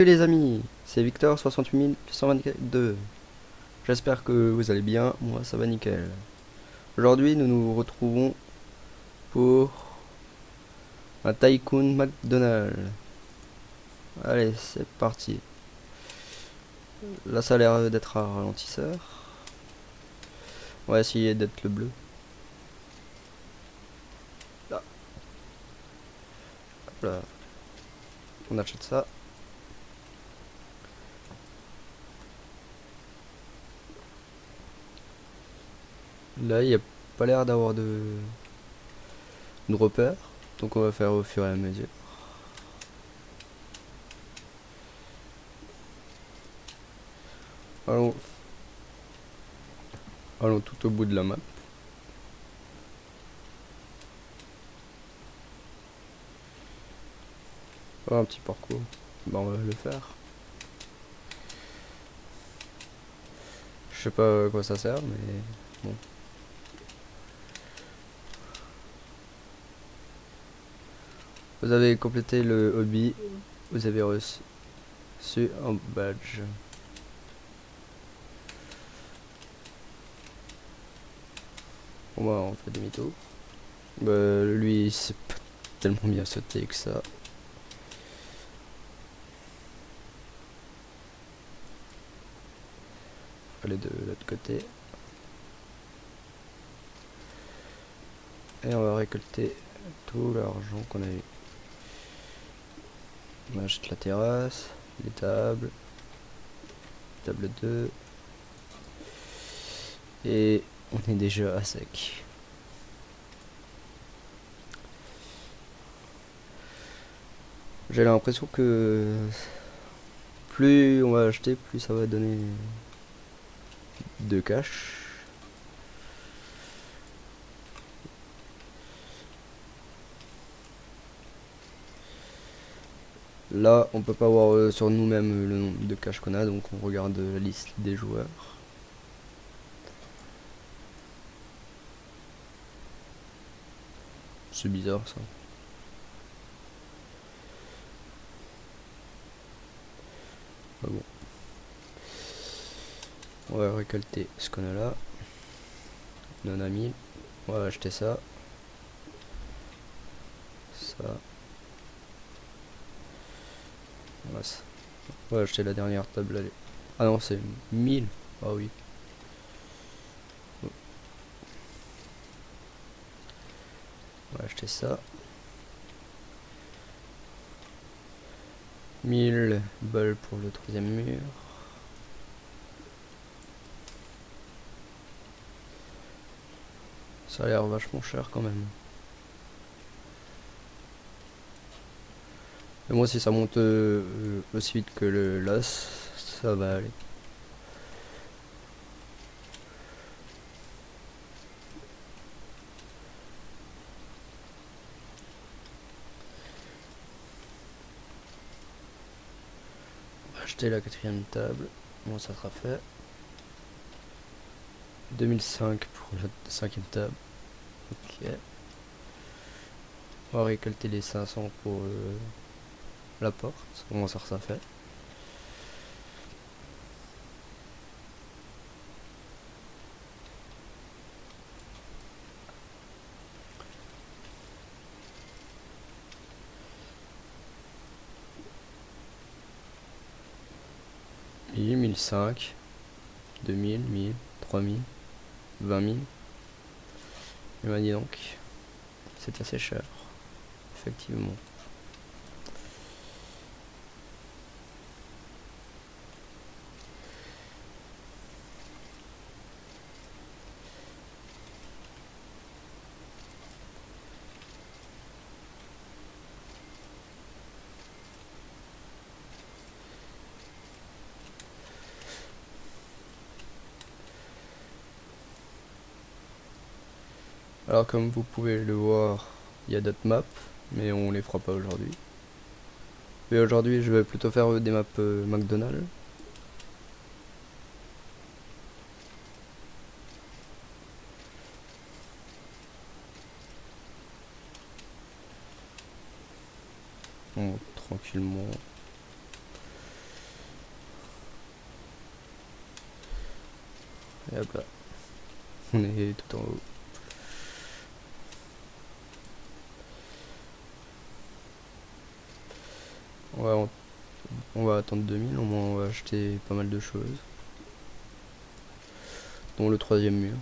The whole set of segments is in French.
Salut les amis, c'est Victor 68122. J'espère que vous allez bien, moi ça va nickel. Aujourd'hui nous nous retrouvons pour un Tycoon McDonald's. Allez, c'est parti. Là ça a l'air d'être un ralentisseur. On va essayer d'être le bleu. Là, hop là. On achète ça. Là il n'y a pas l'air d'avoir de repères. Donc on va faire au fur et à mesure. Allons, allons tout au bout de la map. Oh, un petit parcours. Bah on va le faire. Je sais pas à quoi ça sert, mais bon. Vous avez complété le hobby, vous avez reçu un badge. Bon bah on fait demi-tour. Bah lui c'est pas tellement bien sauté que ça. Faut aller de l'autre côté. Et on va récolter tout l'argent qu'on a eu. On achète la terrasse, les tables, table 2. Et on est déjà à sec. J'ai l'impression que plus on va acheter, plus ça va donner de cash. Là, on peut pas voir sur nous-mêmes le nombre de cash qu'on a, donc on regarde la liste des joueurs. C'est bizarre ça. Ah bon. On va récolter ce qu'on a là. On en a 1000. On va acheter ça. Ça. On va acheter la dernière table. Allez. Ah non, c'est 1000. Ah oui. On va acheter ça. 1000 balles pour le troisième mur. Ça a l'air vachement cher quand même. Mais moi, si ça monte aussi vite que le LAS, ça va aller. On va acheter la quatrième table. Bon, ça sera fait. 2005 pour la cinquième table. Ok. On va récolter les 500 pour la porte. Comment ça sera fait. Et 1005, 2000, 1000, 3000, 20 000. Et ben dis donc, c'est assez cher, effectivement. Alors comme vous pouvez le voir, il y a d'autres maps, mais on les fera pas aujourd'hui. Et aujourd'hui je vais plutôt faire des maps McDonald's. Bon, tranquillement. Et hop là. On est tout en haut. On va, on va attendre 2000, au moins on va acheter pas mal de choses. Dont le troisième mur.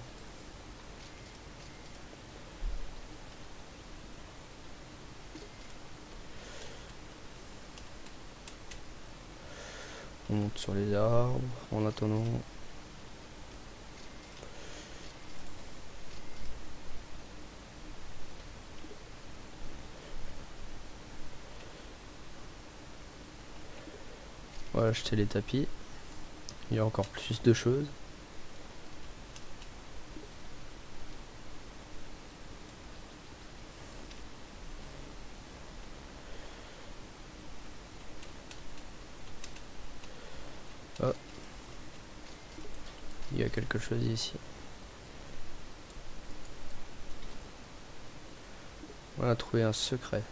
On monte sur les arbres en attendant. On va acheter les tapis. Il y a encore plus de choses. Oh. Il y a quelque chose ici. On a trouvé un secret.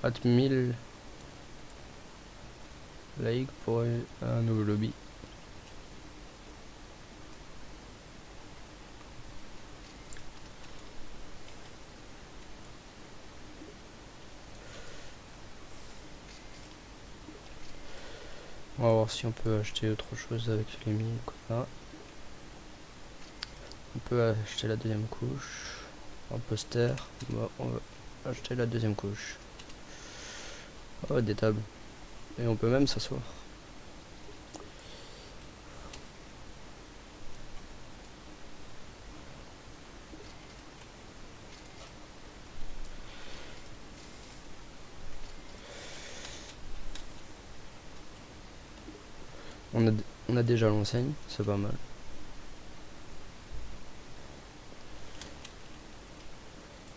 At 1000 likes pour un nouveau lobby. On va voir si on peut acheter autre chose avec les 1000 qu'on a. On peut acheter la deuxième couche. Un poster. Bon, on va acheter la deuxième couche. Oh, des tables. Et on peut même s'asseoir. On a déjà l'enseigne, c'est pas mal.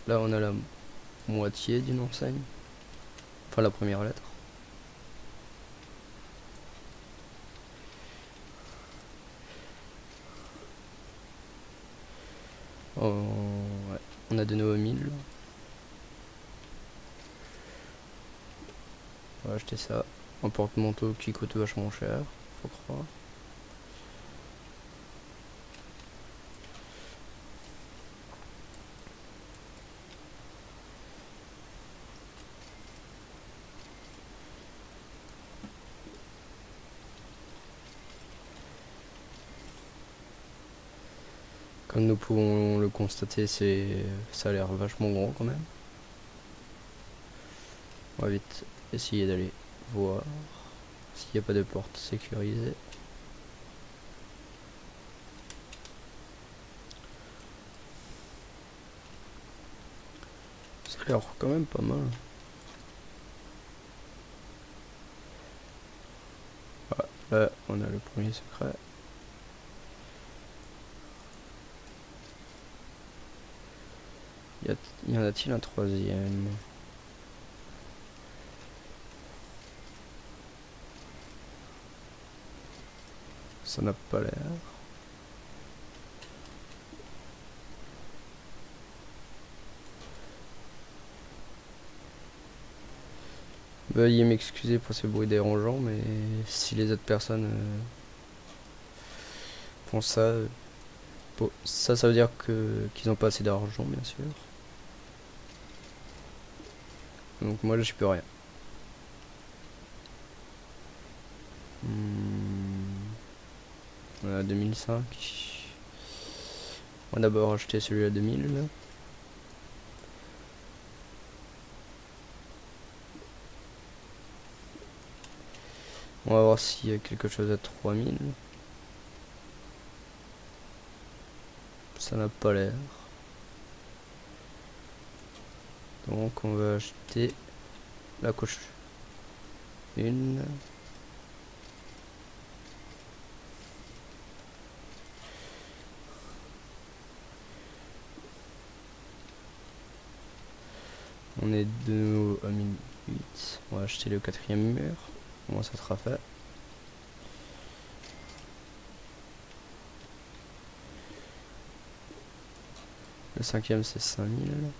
Là on a la moitié d'une enseigne. Enfin la première lettre. Oh, ouais. On a de nouveau 1000. On va acheter ça. Un porte-manteau qui coûte vachement cher, faut croire. Comme nous pouvons le constater, ça a l'air vachement grand quand même. On va vite essayer d'aller voir s'il n'y a pas de porte sécurisée. Ça a l'air quand même pas mal. Voilà, là on a le premier secret. Y en a-t-il un troisième? Ça n'a pas l'air. Veuillez m'excuser pour ces bruits dérangeants, mais si les autres personnes font ça, bon, ça veut dire qu'ils n'ont pas assez d'argent, bien sûr. Donc moi, je peux rien. On a 2005. On va d'abord acheter celui à 2000. On va voir s'il y a quelque chose à 3000. Ça n'a pas l'air. Donc on va acheter la couche 1. On est de nouveau à 1008. On va acheter le quatrième mur. Comment ça sera fait? Le cinquième c'est 5000.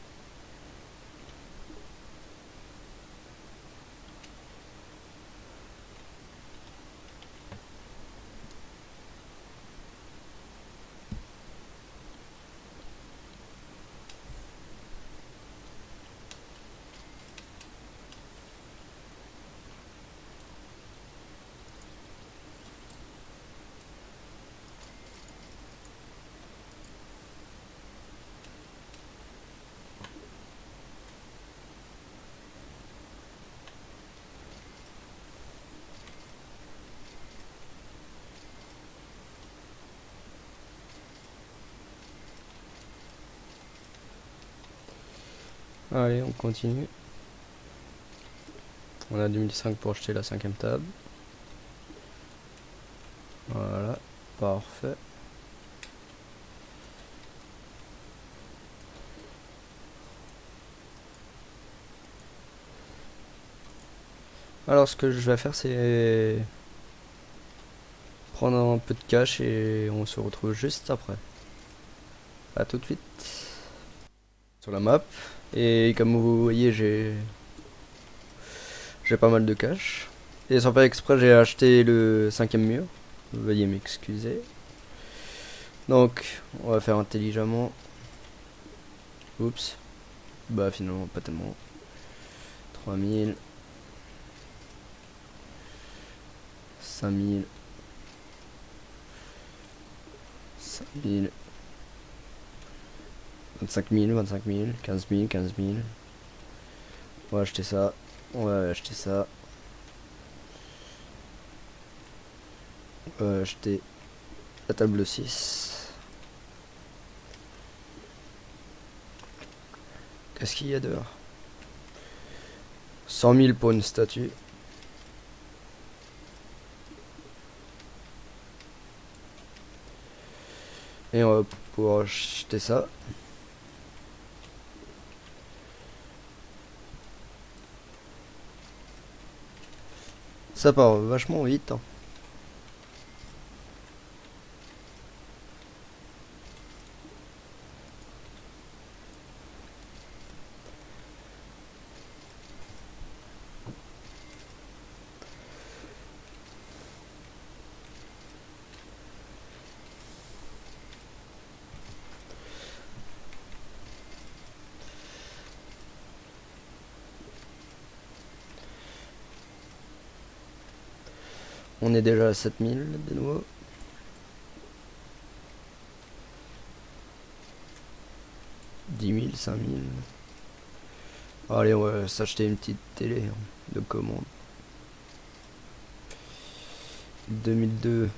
Allez, on continue. On a 2005 pour acheter la 5ème table. Voilà, parfait. Alors ce que je vais faire, c'est prendre un peu de cash et on se retrouve juste après. A tout de suite sur la map. Et comme vous voyez, j'ai pas mal de cash. Et sans faire exprès, j'ai acheté le 5ème mur. Veuillez m'excuser. Donc, on va faire intelligemment. Oups. Bah finalement, pas tellement. 3000. 5000. 5000. 25 000, 25 000, 15 000, 15 000. On va acheter ça. On va acheter ça. On va acheter la table 6. Qu'est-ce qu'il y a dehors? 100 000 pour une statue. Et on va pouvoir acheter ça. Ça part vachement vite, hein. On est déjà à 7000 de nouveau. 10 000, 5000. Allez, on va s'acheter une petite télé, hein, de commande. 2002.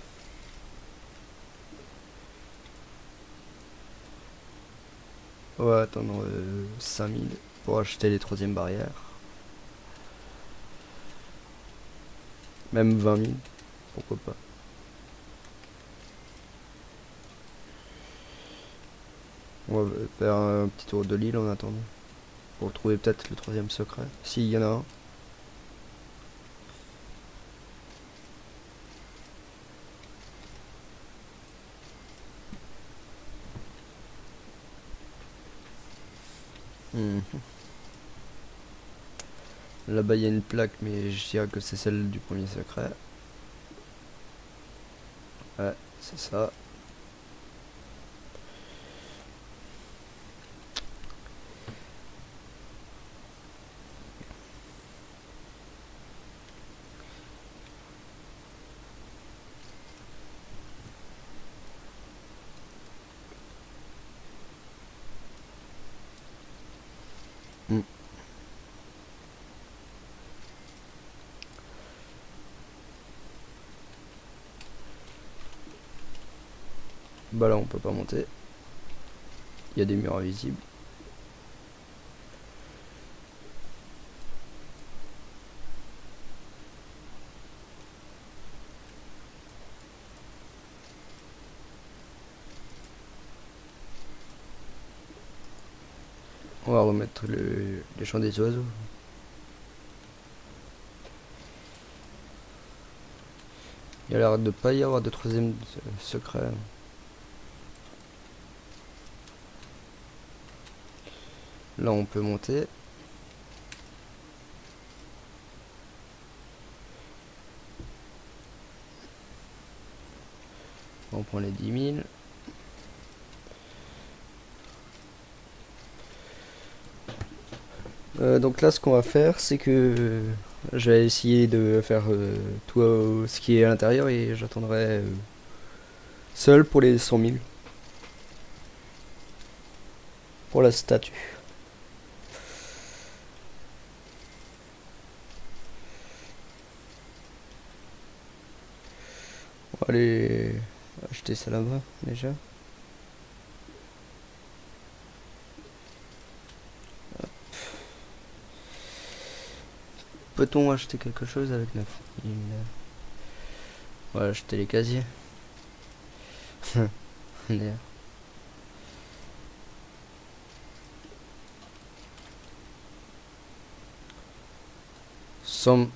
Ouais, attendre 5000 pour acheter les troisièmes barrières. Même 20 000, pourquoi pas. On va faire un petit tour de l'île en attendant. Pour trouver peut-être le troisième secret. S'il y en a un. Mhm. Là-bas il y a une plaque, mais je dirais que c'est celle du premier secret. Ouais, c'est ça. Mm. Bah là on peut pas monter. Il y a des murs invisibles. On va remettre les chants des oiseaux. Il y a l'air de pas y avoir de troisième secret. Là on peut monter. On prend les 10 000. Donc là ce qu'on va faire c'est que je vais essayer de faire tout ce qui est à l'intérieur et j'attendrai seul pour les 100 000. Pour la statue. On va aller acheter ça là-bas déjà. Peut-on acheter quelque chose avec 9000? On va acheter les casiers. D'ailleurs. Somme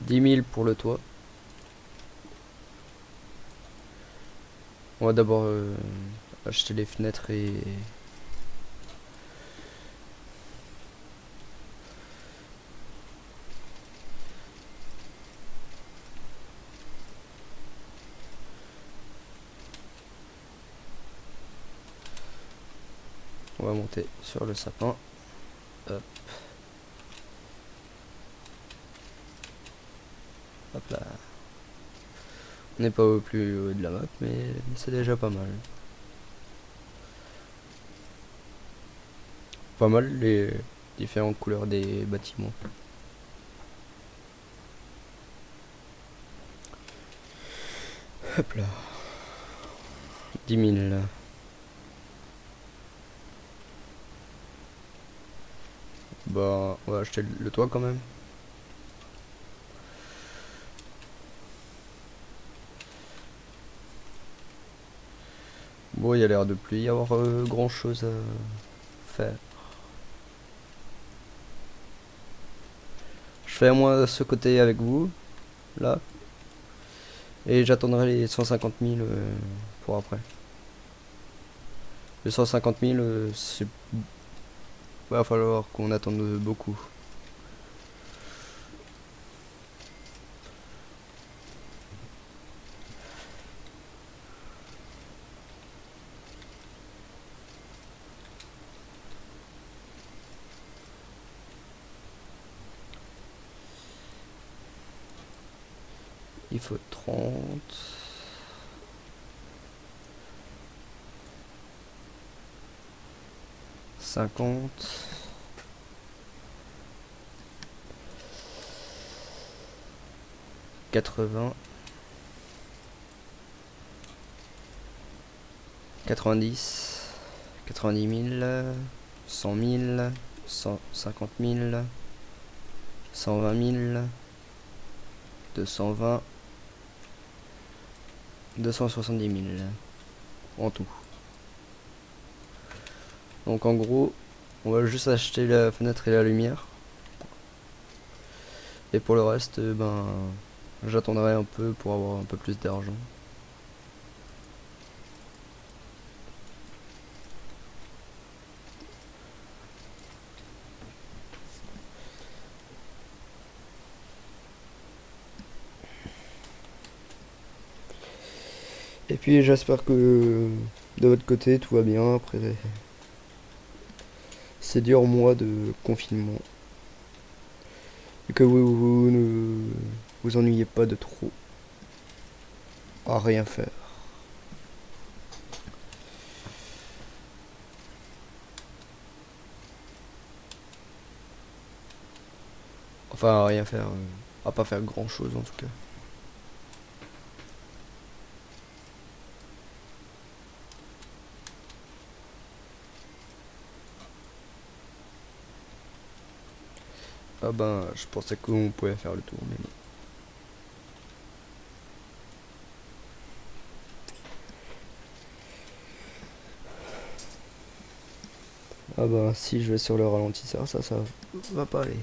10 000 pour le toit. On va d'abord acheter les fenêtres et... On va monter sur le sapin. Hop. Hop là. On n'est pas au plus haut de la map, mais c'est déjà pas mal. Pas mal les différentes couleurs des bâtiments. Hop là. 10 000. Bah, on va acheter le toit quand même. Bon, il y a l'air de plus y avoir grand chose à faire. Je fais moi ce côté avec vous, là. Et j'attendrai les 150 000 pour après. Les 150 000, c'est... va falloir qu'on attende beaucoup. Il faut 30... 50... 80... 90... 90 000... 100 000... 150 000... 120 000... 220... 270 000 en tout. Donc en gros, on va juste acheter la fenêtre et la lumière. Et pour le reste, ben, j'attendrai un peu pour avoir un peu plus d'argent. Et puis j'espère que de votre côté tout va bien après ces durs mois de confinement. Et que vous ne vous ennuyez pas de trop à rien faire. Enfin à rien faire, à pas faire grand chose en tout cas. Ah ben je pensais qu'on pouvait faire le tour mais non. Ah bah si je vais sur le ralentisseur, ça va pas aller.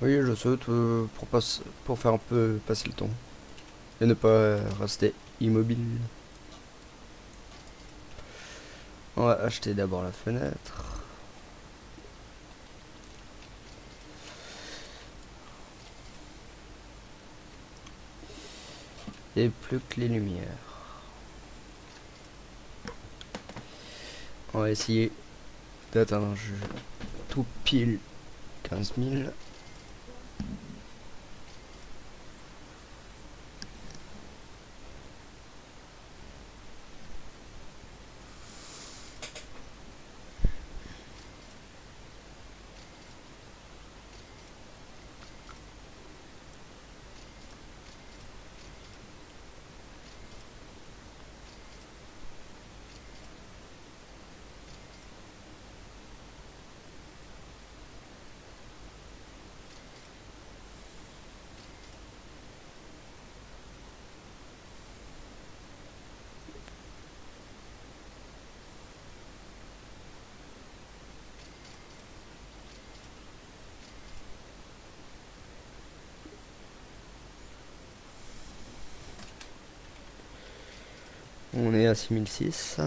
Oui, je saute pour faire un peu passer le temps et ne pas rester immobile. On va acheter d'abord la fenêtre. Et plus que les lumières. On va essayer d'atteindre tout pile 15 000. On est à 6006.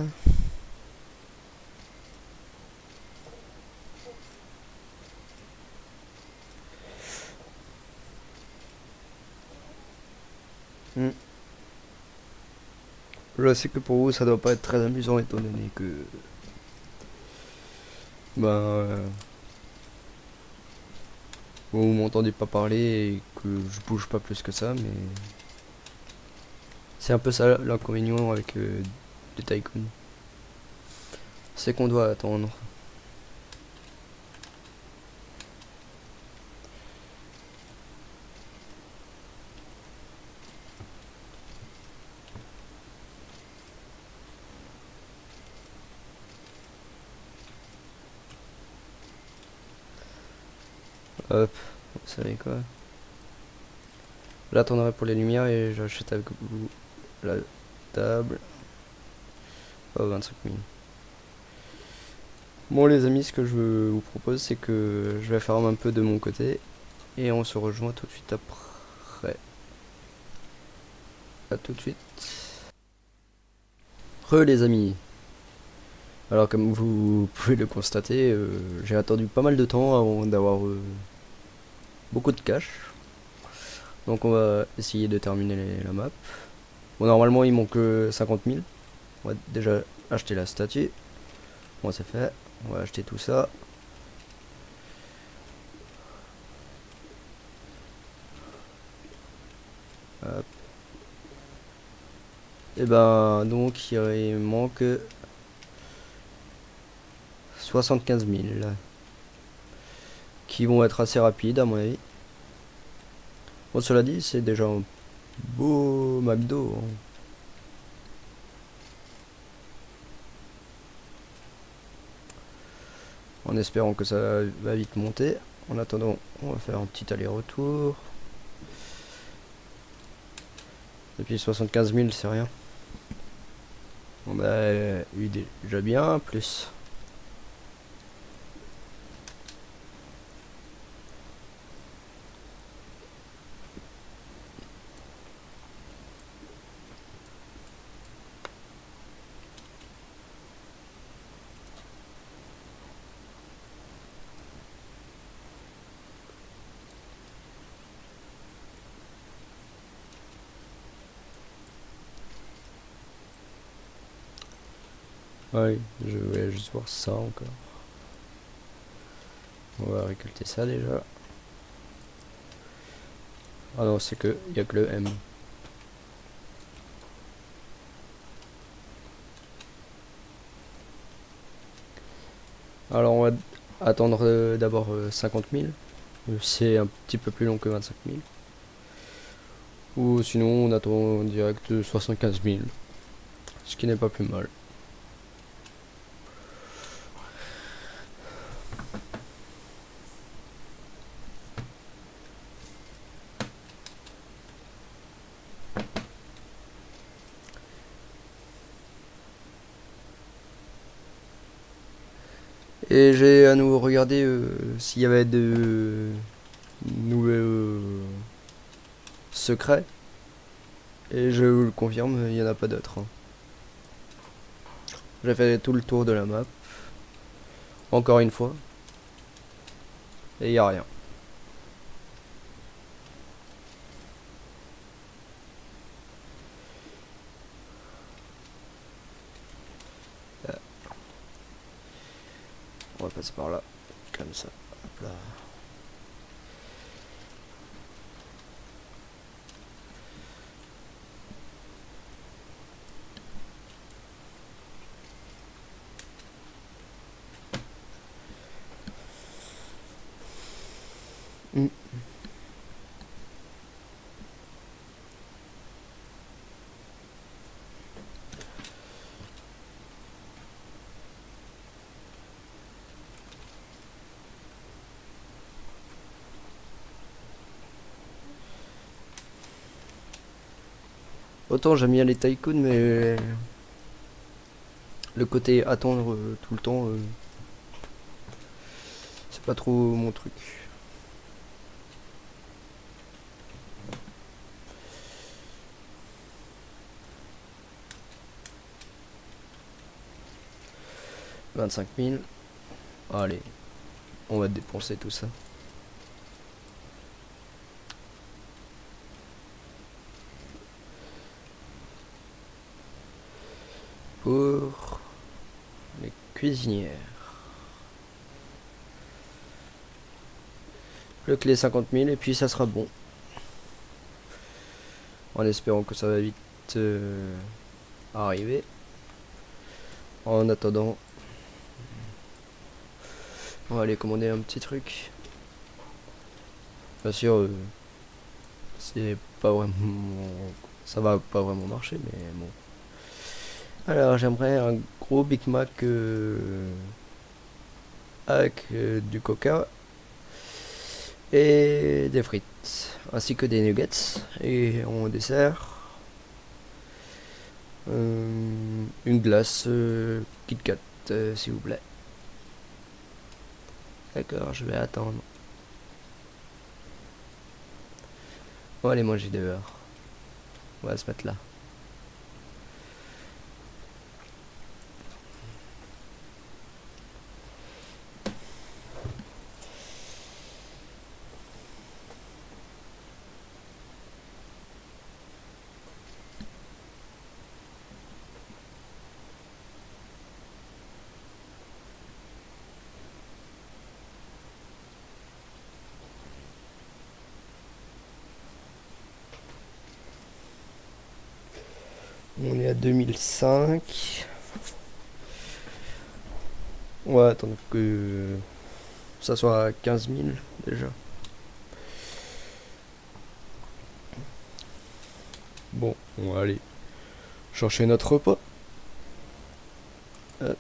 Je sais que pour vous ça doit pas être très amusant étant donné que ben vous m'entendez pas parler et que je bouge pas plus que ça, mais c'est un peu ça l'inconvénient avec des tycoons. C'est qu'on doit attendre. Hop, vous savez quoi? J'attendrai pour les lumières et j'achète avec vous la table. Oh, 25 000. Bon les amis, ce que je vous propose c'est que je vais faire un peu de mon côté et on se rejoint tout de suite après. A tout de suite. Les amis. Alors comme vous pouvez le constater, j'ai attendu pas mal de temps avant d'avoir beaucoup de cash. Donc on va essayer de terminer la map. Bon normalement il manque 50 000. On va déjà acheter la statue. Bon c'est fait. On va acheter tout ça. Hop. Et ben donc il manque 75 000 qui vont être assez rapides à mon avis. Bon cela dit c'est déjà un beau McDo. En espérant que ça va vite monter. En attendant, on va faire un petit aller-retour. Et puis 75 000 c'est rien. On a eu déjà bien plus. Ouais, je vais juste voir ça encore. On va récolter ça déjà. Ah non, c'est que il y a que le M. Alors on va attendre d'abord 50 000. C'est un petit peu plus long que 25 000. Ou sinon on attend en direct 75 000. Ce qui n'est pas plus mal. Et j'ai à nouveau regardé s'il y avait de nouveaux secrets. Et je vous le confirme, il n'y en a pas d'autres. J'ai fait tout le tour de la map. Encore une fois. Et il n'y a rien. On va passer par là, comme ça. Hop là. Mm. Autant j'aime bien les tycoons, mais le côté attendre tout le temps, c'est pas trop mon truc. « 25 000. Allez, on va dépenser tout ça. Pour les cuisinières. Le clé 50 000 et puis ça sera bon. En espérant que ça va vite arriver. En attendant, on va aller commander un petit truc. Bien sûr, c'est pas vraiment... ça va pas vraiment marcher, mais bon. Alors, j'aimerais un gros Big Mac avec du coca et des frites, ainsi que des nuggets. Et en dessert, une glace Kit Kat, s'il vous plaît. D'accord, je vais attendre. On va aller manger dehors. On va se mettre là. On est à 2005. On va attendre que ça soit à 15 000 déjà. Bon, on va aller chercher notre repas. Hop.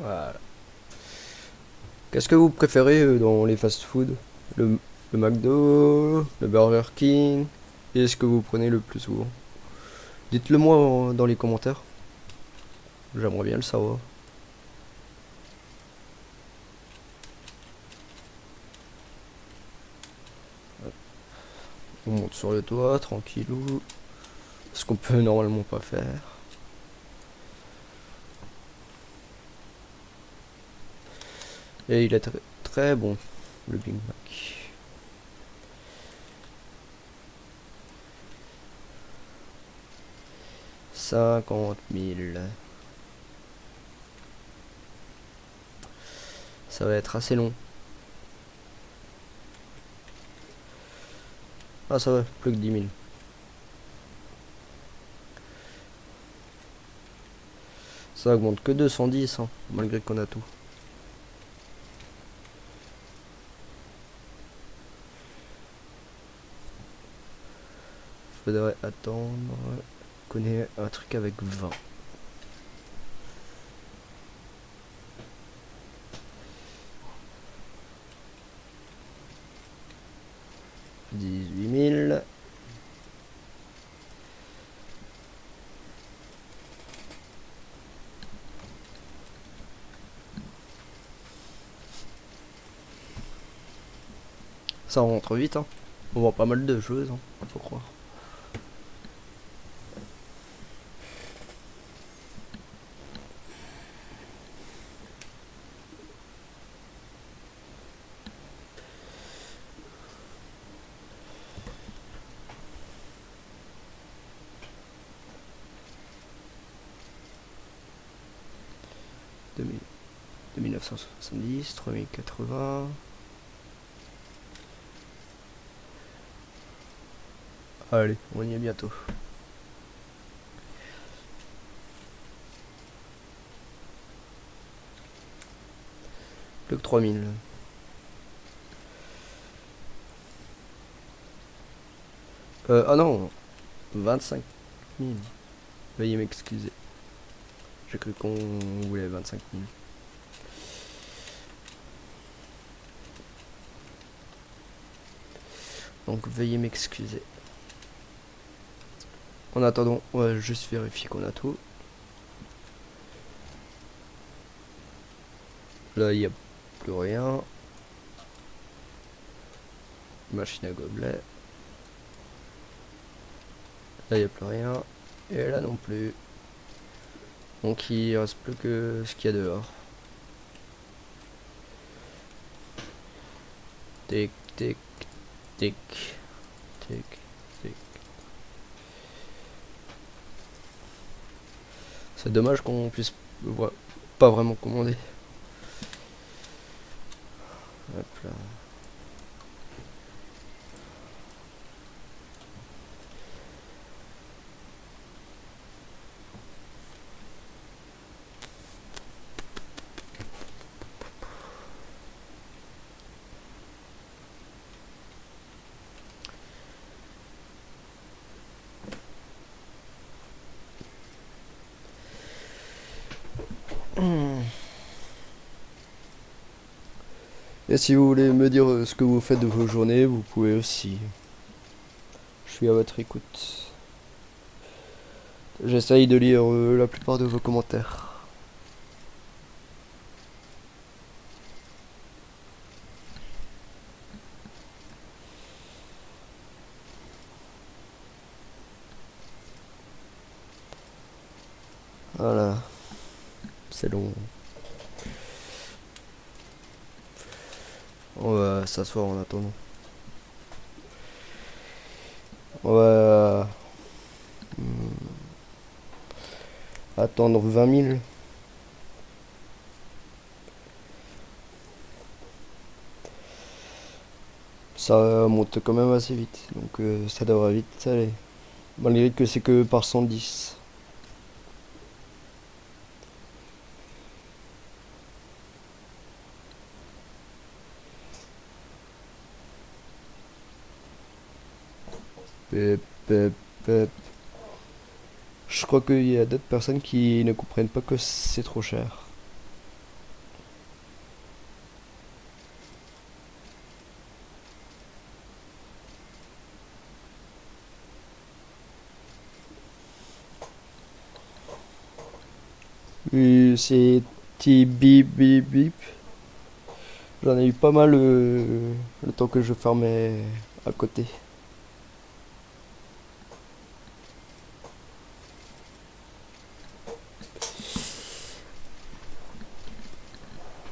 Voilà. Qu'est-ce que vous préférez dans les fast-food? Le McDo, le Burger King? Et est-ce que vous prenez le plus souvent? Dites-le moi dans les commentaires. J'aimerais bien le savoir. On monte sur le toit, tranquillou. Ce qu'on peut normalement pas faire. Et il est très bon, le Big Mac. « 50 000. Ça va être assez long. Ah, ça va, plus que 10 000. Ça augmente que 210, hein, malgré qu'on a tout. Faudrait attendre. Qu'on ait un truc avec 20. « 18 000. » Ça rentre vite, hein. On voit pas mal de choses, hein, faut croire. 2000, 2970, 3080. Allez, on y est bientôt. Plus que 3000. Ah non, 25 000. Veuillez m'excuser. J'ai cru qu'on voulait 25 000. Donc veuillez m'excuser. En attendant, on va juste vérifier qu'on a tout. Là, il n'y a plus rien. Machine à gobelet. Là, il n'y a plus rien. Et là non plus. Donc il reste plus que ce qu'il y a dehors. Tic, tic, tic, tic, tic. C'est dommage qu'on puisse pas vraiment commander. Hop là. Et si vous voulez me dire ce que vous faites de vos journées, vous pouvez aussi. Je suis à votre écoute. J'essaye de lire la plupart de vos commentaires. Voilà. C'est long. On va s'asseoir en attendant. On va attendre 20 000. Ça monte quand même assez vite, donc ça devrait vite aller. Malgré que c'est que par 110. Pep, pep, pep. Je crois qu'il y a d'autres personnes qui ne comprennent pas que c'est trop cher. C'est petit bip bip bip. J'en ai eu pas mal le temps que je fermais à côté.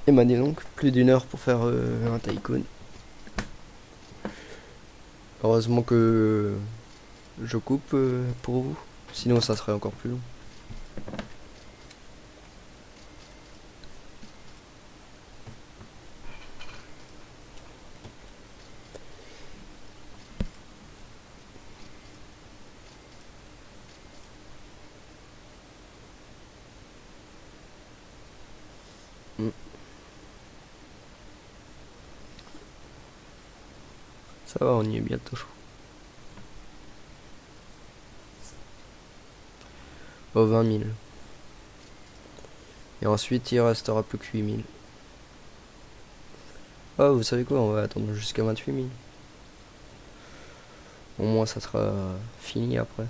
Et m'a dit donc plus d'1 heure pour faire un tycoon. Heureusement que je coupe pour vous, sinon ça serait encore plus long. Mm. Ça va, on y est bientôt. Au 20 000. Et ensuite il restera plus que 8 000. Oh, vous savez quoi, on va attendre jusqu'à 28 000. Au moins ça sera fini après.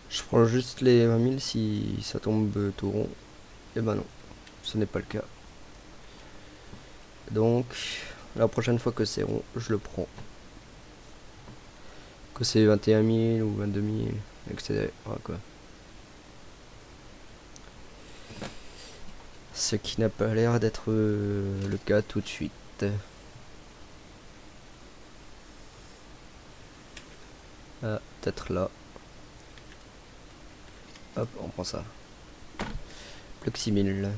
Je prends juste les 20 000 si ça tombe tout rond. Et ben non, ce n'est pas le cas. Donc, la prochaine fois que c'est rond, je le prends. que c'est 21 000 ou 22 000, etc. quoi. Ce qui n'a pas l'air d'être le cas tout de suite. Ah, peut-être là. Hop, on prend ça. Pluximil.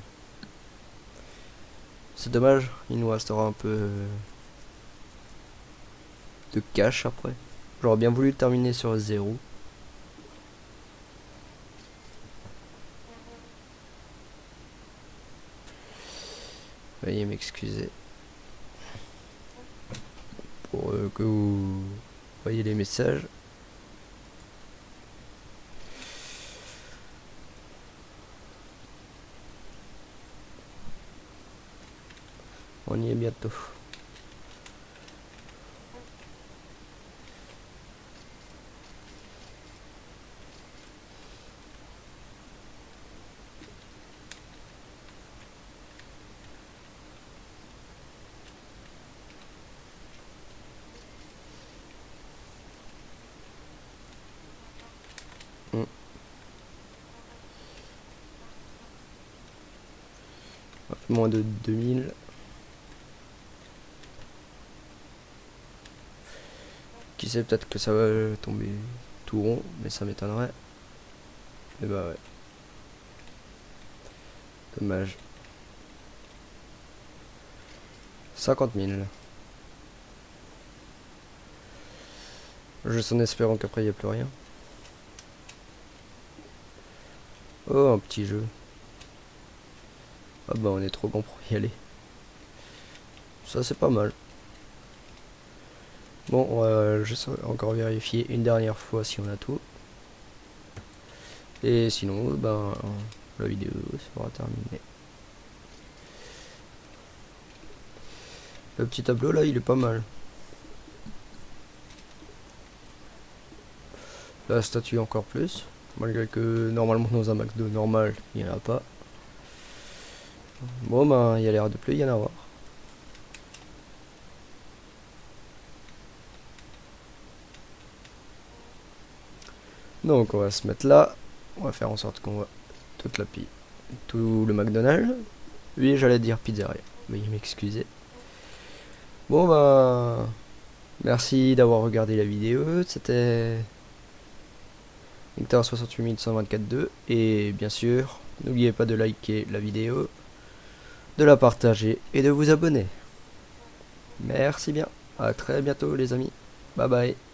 C'est dommage, il nous restera un peu de cash après. J'aurais bien voulu terminer sur 0. Veuillez m'excuser pour que vous voyez les messages. On y est bientôt. Moins de 2000. Qui sait, peut-être que ça va tomber tout rond, mais ça m'étonnerait. Et bah ouais. Dommage. 50 000. Juste en espérant qu'après il n'y a plus rien. Oh, un petit jeu. Ah bah on est trop bon pour y aller. Ça c'est pas mal. Bon, on va juste encore vérifier une dernière fois si on a tout. Et sinon, ben, la vidéo sera terminée. Le petit tableau là, il est pas mal. La statue encore plus. Malgré que normalement dans un McDo normal, il n'y en a pas. Bon ben, il y a l'air de plus y en avoir. Donc on va se mettre là. On va faire en sorte qu'on voit toute la tout le McDonald's. Oui, j'allais dire pizzeria. Veuillez m'excuser. Bon ben, merci d'avoir regardé la vidéo. C'était Victor 68124-2. Et bien sûr, n'oubliez pas de liker la vidéo, de la partager et de vous abonner. Merci bien. À très bientôt les amis. Bye bye.